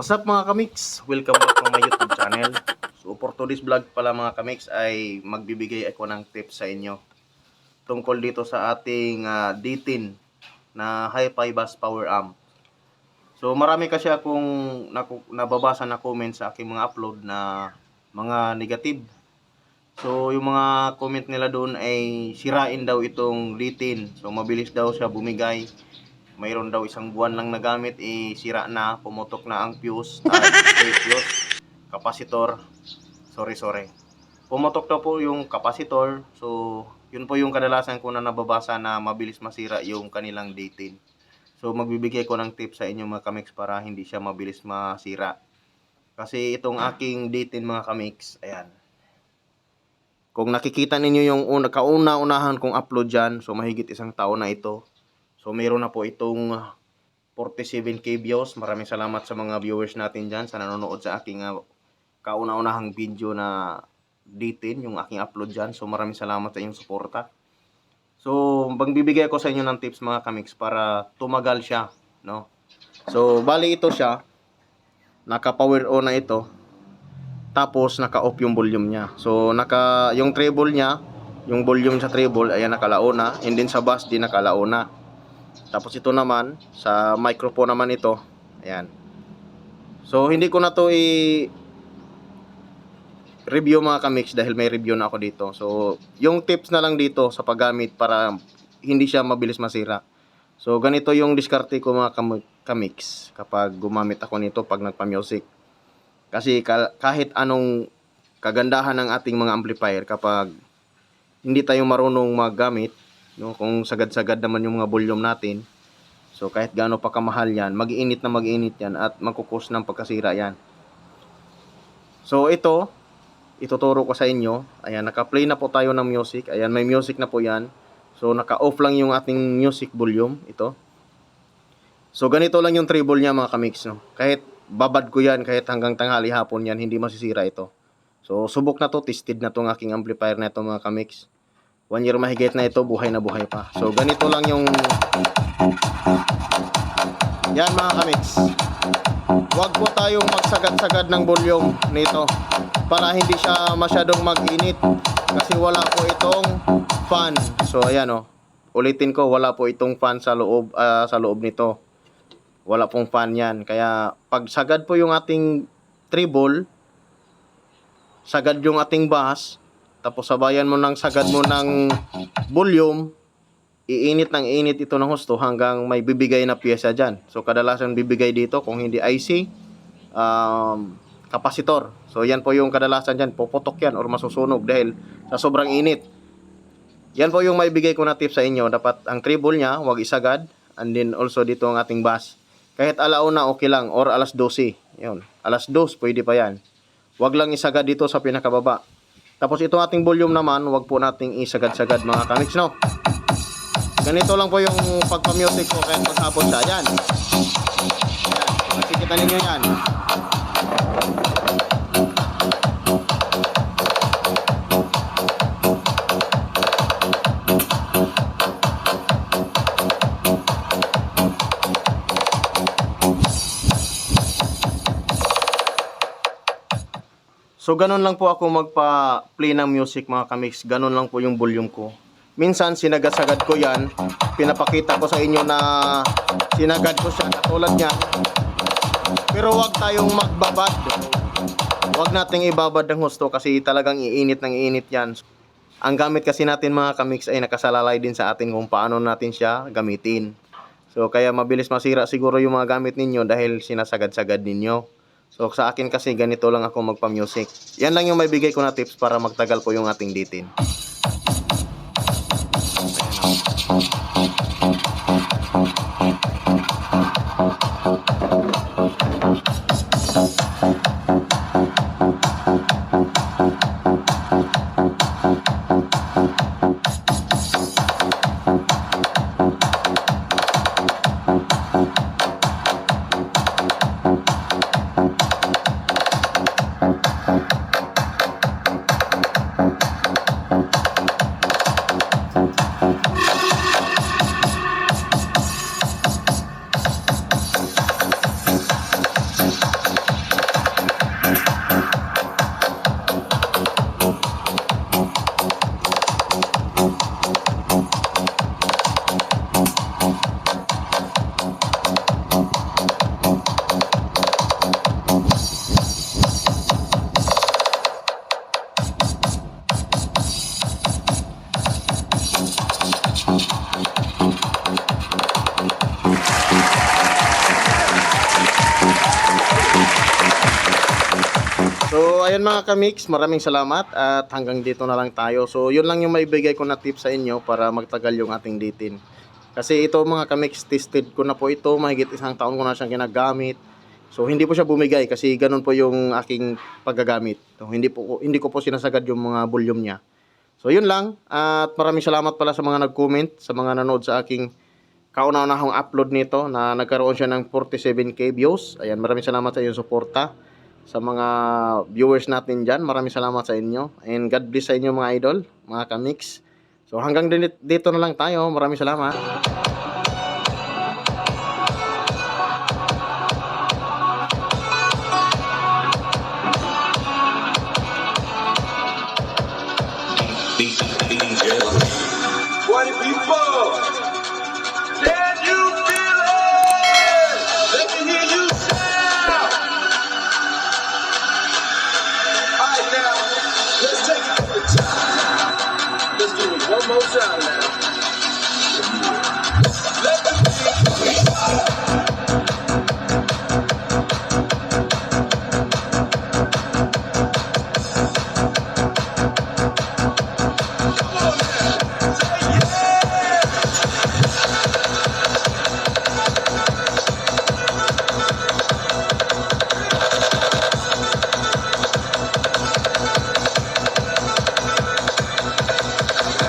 What's up mga kamix? Welcome back to my YouTube channel. So for today's vlog pala mga kamix ay magbibigay ako ng tips sa inyo tungkol dito sa ating D10 na Hi-Fi Bass Power Amp. So marami kasi akong nababasa na comment sa aking mga upload na mga negative. So yung mga comment nila doon ay sirain daw itong D10. So mabilis daw siya bumigay. Mayroon daw isang buwan lang nagamit, sira na, pumutok na ang fuse, capacitor. Sorry. Pumutok daw po yung capacitor. So, yun po yung kadalasan ko na nababasa na mabilis masira yung kanilang D10. So, magbibigay ko ng tips sa inyo mga kamix para hindi siya mabilis masira. Kasi itong aking D10 mga kamix, ayan. Kung nakikita ninyo yung kauna-unahan kong upload dyan, so mahigit isang taon na ito. So, mayroon na po itong 47k views. Maraming salamat sa mga viewers natin dyan sa nanonood sa aking kauna-unahang video na D10, yung aking upload dyan. So, maraming salamat sa inyong suporta. So, magbibigay ako sa inyo ng tips mga kamix para tumagal siya, no? So, bali ito siya. Naka-power on na ito. Tapos, naka-off yung volume niya. So, yung treble niya, yung volume sa treble, ayan, nakalaona. And then sa bass, di nakalaona. Tapos ito naman, sa microphone naman ito. Ayan. So, hindi ko na to review mga kamix dahil may review na ako dito. So, yung tips na lang dito sa paggamit para hindi siya mabilis masira. So, ganito yung diskarte ko mga kamix kapag gumamit ako nito pag nagpa-music. Kasi kahit anong kagandahan ng ating mga amplifier kapag hindi tayo marunong maggamit, no, kung sagad-sagad naman yung mga volume natin, so kahit gaano pa kamahal yan, mag-iinit yan at magkukos ng pagkasira yan. So ituturo ko sa inyo. Ayan, naka-play na po tayo ng music. Ayan, may music na po yan. So naka-off lang yung ating music volume, ito. So ganito lang yung treble niya mga kamix, no? Kahit babad ko yan, kahit hanggang tanghali hapon yan, hindi masisira ito. So subok na to, tested na tong aking amplifier na ito mga kamix. 1 year mahigit na ito, buhay na buhay pa. So, ganito lang yung... Yan mga kamix. Huwag po tayong magsagad-sagad ng volume nito para hindi siya masyadong mag-init. Kasi wala po itong fan. So, ayan o. Ulitin ko, wala po itong fan sa loob nito. Wala pong fan yan. Kaya, pag sagad po yung ating treble, sagad yung ating bass, tapos sabayan mo ng sagad mo ng volume, iinit ito ng husto hanggang may bibigay na piyesa dyan. So kadalasan bibigay dito kung hindi IC, capacitor. So yan po yung kadalasan dyan, puputok yan or masusunog dahil sa sobrang init. Yan po yung maibigay ko na tip sa inyo. Dapat ang treble nya, wag isagad. And then also dito ang ating bass. Kahit alauna okay lang or alas 12. Yun, alas 2 pwede pa yan. Wag lang isagad dito sa pinakababa. Tapos ito ating volume naman, wag po nating isagad-sagad mga kamix, no? Ganito lang po yung pagpa-music ko kahit maghapon siya. Yan. Nakikita ninyo yan. So, ganun lang po ako magpa-play ng music mga kamix. Ganun lang po yung volume ko. Minsan, sinagasagad ko yan. Pinapakita ko sa inyo na sinagad ko siya katulad niyan. Pero wag tayong magbabad. Wag nating ibabad ng husto kasi talagang iinit yan. Ang gamit kasi natin mga kamix ay nakasalalay din sa atin kung paano natin siya gamitin. So, kaya mabilis masira siguro yung mga gamit ninyo dahil sinasagad-sagad ninyo. So, sa akin kasi ganito lang ako magpa-music. Yan lang yung may bigay ko na tips para magtagal po yung ating D10. ayan mga kamix, maraming salamat at hanggang dito na lang tayo. So yun lang yung maibigay ko na tip sa inyo para magtagal yung ating D10. Kasi ito mga kamix, tested ko na po ito, mahigit 1 taon ko na siyang ginagamit. So hindi po siya bumigay kasi ganun po yung aking paggagamit. So, hindi ko po sinasagad yung mga volume niya. So yun lang, at maraming salamat pala sa mga nag-comment, sa mga nanood sa aking kauna-unahang upload nito na nagkaroon siya ng 47k views. Ayan, maraming salamat sa inyong suporta. Sa mga viewers natin dyan, maraming salamat sa inyo. And God bless sa inyo mga idol, mga kamix. So hanggang dito na lang tayo. Maraming salamat. Party people, can you feel it? Let me hear you shout. All right, now, let's take it to the top. Let's do it one more time now.